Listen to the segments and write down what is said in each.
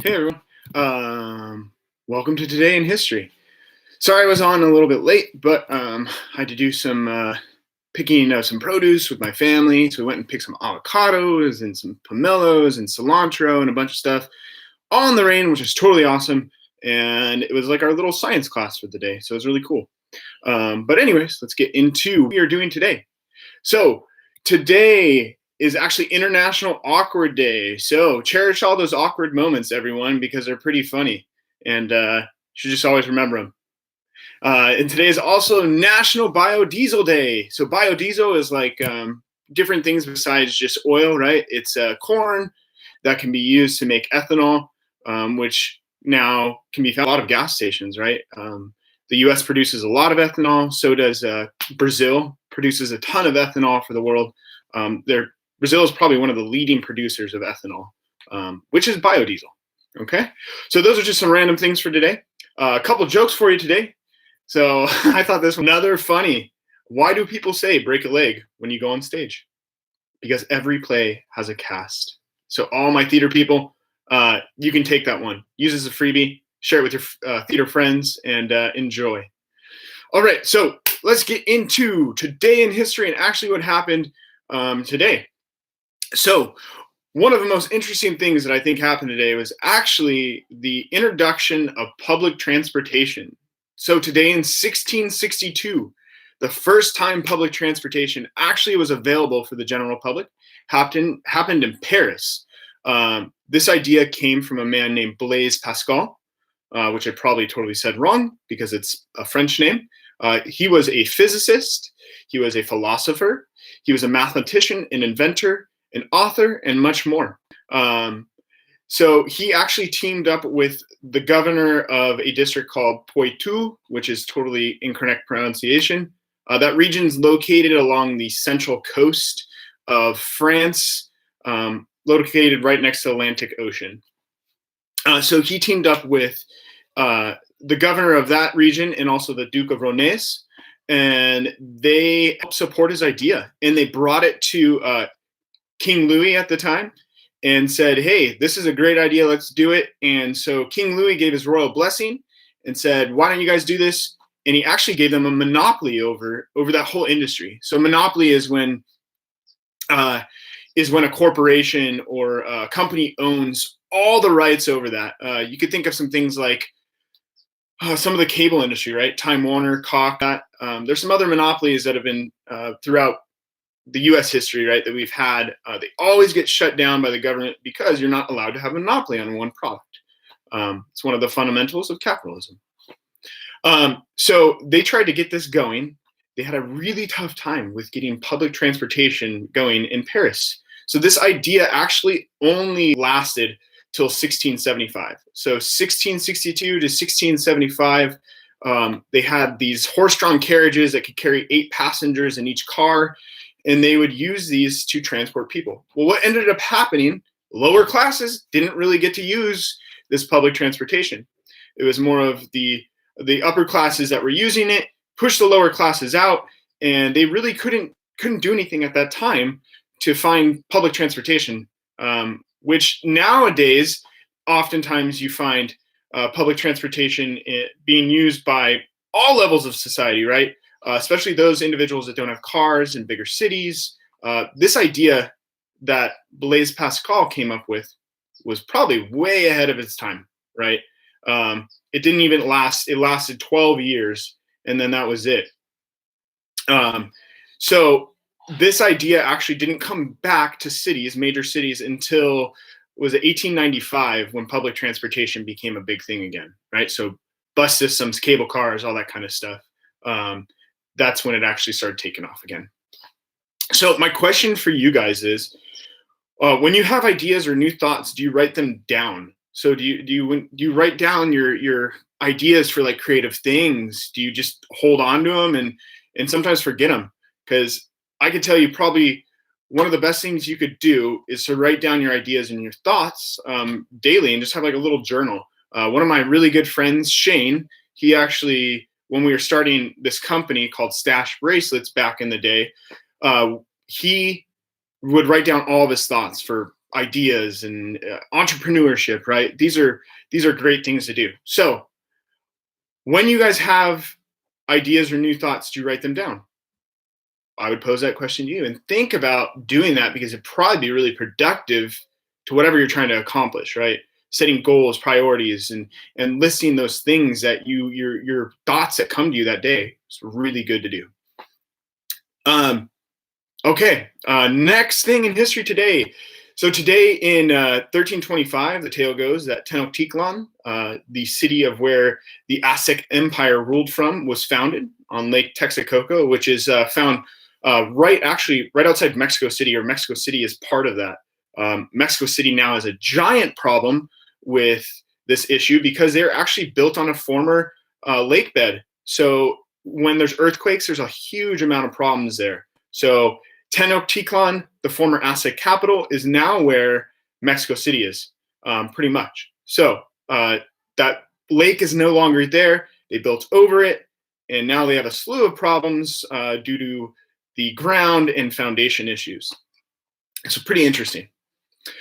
Hey everyone. Welcome to Today in History. Sorry I was on a little bit late, but I had to do some picking some produce with my family. So we went and picked some avocados and some pomelos and cilantro and a bunch of stuff all in the rain, which is totally awesome. And it was like our little science class for the day. So it was really cool. But anyways, let's get into what we are doing today. So today is actually International Awkward Day. So cherish all those awkward moments, everyone, because they're pretty funny. And you should just always remember them. And today is also National Biodiesel Day. So biodiesel is like different things besides just oil, right? It's corn that can be used to make ethanol, which now can be found at a lot of gas stations, right? The U.S. produces a lot of ethanol. So does Brazil. Produces a ton of ethanol for the world. Brazil is probably one of the leading producers of ethanol, which is biodiesel. Okay, so those are just some random things for today. A couple jokes for you today. So I thought this was another funny. Why do people say break a leg when you go on stage? Because every play has a cast. So all my theater people, you can take that one. Use it as a freebie. Share it with your theater friends and enjoy. All right, so let's get into today in history and actually what happened today. So one of the most interesting things that I think happened today was actually the introduction of public transportation. So today in 1662, the first time public transportation actually was available for the general public happened in Paris. This idea came from a man named Blaise Pascal, which I probably totally said wrong because it's a French name. He was a physicist, he was a philosopher, he was a mathematician, an inventor, an author, and much more. So he actually teamed up with the governor of a district called Poitou, which is totally incorrect pronunciation. That region's located along the central coast of France, located right next to the Atlantic Ocean. So he teamed up with the governor of that region and also the Duke of Rones, and they helped support his idea. And they brought it to King Louis at the time and said, hey, this is a great idea, let's do it. And so King Louis gave his royal blessing and said, why don't you guys do this? And he actually gave them a monopoly over that whole industry. So monopoly is when a corporation or a company owns all the rights over that. You could think of some things like some of the cable industry, right? Time Warner, Cox. There's some other monopolies that have been throughout the U.S. history, right, that we've had. They always get shut down by the government because you're not allowed to have a monopoly on one product. It's one of the fundamentals of capitalism. So they tried to get this going. They had a really tough time with getting public transportation going in Paris. So this idea actually only lasted till 1675. So 1662 to 1675, they had these horse-drawn carriages that could carry 8 passengers in each car, and they would use these to transport people. Well, what ended up happening, lower classes didn't really get to use this public transportation. It was more of the upper classes that were using it, pushed the lower classes out, and they really couldn't do anything at that time to find public transportation, which nowadays, oftentimes you find public transportation being used by all levels of society, right? Especially those individuals that don't have cars in bigger cities. This idea that Blaise Pascal came up with was probably way ahead of its time, right? It didn't even last. It lasted 12 years, and then that was it. So this idea actually didn't come back to cities, major cities, until was 1895 when public transportation became a big thing again, right? So bus systems, cable cars, all that kind of stuff. That's when it actually started taking off again. So my question for you guys is, when you have ideas or new thoughts, do you write them down? So do you write down your ideas for like creative things? Do you just hold on to them and sometimes forget them? Because I could tell you probably one of the best things you could do is to write down your ideas and your thoughts daily and just have like a little journal. One of my really good friends, Shane, he actually, when we were starting this company called Stash Bracelets back in the day, he would write down all of his thoughts for ideas and entrepreneurship, right? These are great things to do. So when you guys have ideas or new thoughts, do you write them down? I would pose that question to you and think about doing that, because it'd probably be really productive to whatever you're trying to accomplish, right? Setting goals, priorities, and listing those things that your thoughts that come to you that day. It's really good to do. Okay, next thing in history today. So today in 1325, the tale goes that Tenochtitlan, the city of where the Aztec Empire ruled from, was founded on Lake Texcoco, which is found right outside Mexico City, or Mexico City is part of that. Mexico City now has a giant problem with this issue because they're actually built on a former lake bed. So when there's earthquakes, there's a huge amount of problems there. So Tenochtitlan, the former Aztec capital, is now where Mexico City is, pretty much. So that lake is no longer there. They built over it, and now they have a slew of problems due to the ground and foundation issues. It's pretty interesting.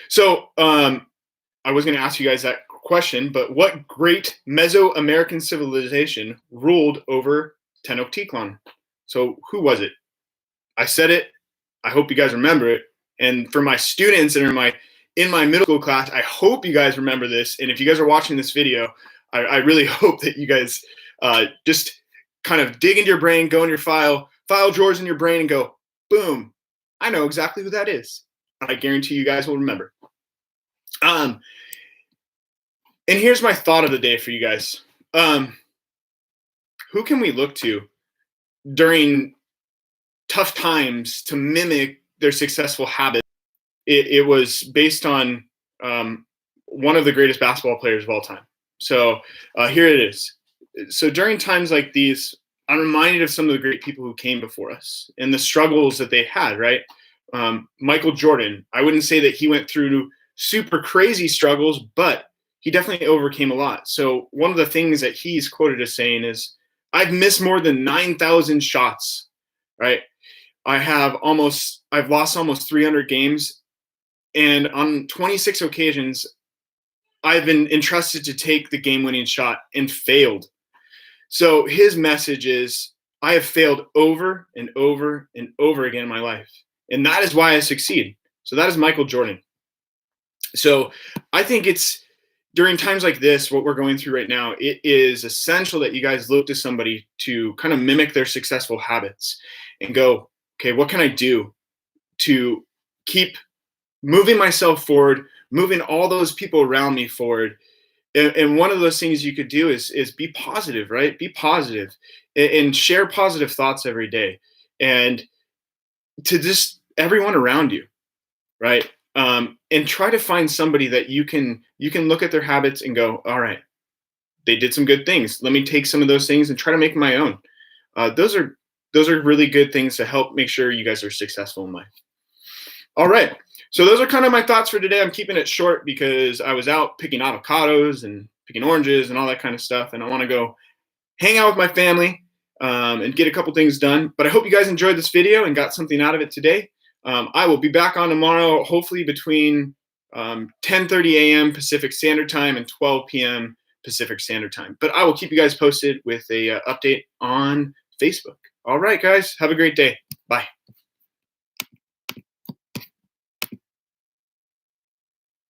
So I was going to ask you guys that question, but what great Mesoamerican civilization ruled over Tenochtitlan? So who was it? I said it. I hope you guys remember it. And for my students that are in my middle school class, I hope you guys remember this. And if you guys are watching this video, I really hope that you guys just kind of dig into your brain, go in your file drawers in your brain, and go, boom, I know exactly who that is. I guarantee you guys will remember. And here's my thought of the day for you guys. Who can we look to during tough times to mimic their successful habits? It was based on one of the greatest basketball players of all time. So here it is. So during times like these, I'm reminded of some of the great people who came before us and the struggles that they had, right? Michael Jordan, I wouldn't say that he went through super crazy struggles, but he definitely overcame a lot. So one of the things that he's quoted as saying is, I've missed more than 9,000 shots, right? I've lost almost 300 games. And on 26 occasions, I've been entrusted to take the game-winning shot and failed. So his message is, I have failed over and over and over again in my life. And that is why I succeed. So that is Michael Jordan. So I think it's during times like this, what we're going through right now, it is essential that you guys look to somebody to kind of mimic their successful habits and go, okay, what can I do to keep moving myself forward, moving all those people around me forward? And one of those things you could do is be positive, right? Be positive and share positive thoughts every day, and to just everyone around you, right? And try to find somebody that you can look at their habits and go, all right, they did some good things. Let me take some of those things and try to make my own. Those are really good things to help make sure you guys are successful in life. All right. So those are kind of my thoughts for today. I'm keeping it short because I was out picking avocados and picking oranges and all that kind of stuff. And I want to go hang out with my family and get a couple things done. But I hope you guys enjoyed this video and got something out of it today. I will be back on tomorrow, hopefully between 10:30 a.m. Pacific Standard Time and 12 p.m. Pacific Standard Time. But I will keep you guys posted with a update on Facebook. All right, guys. Have a great day. Bye.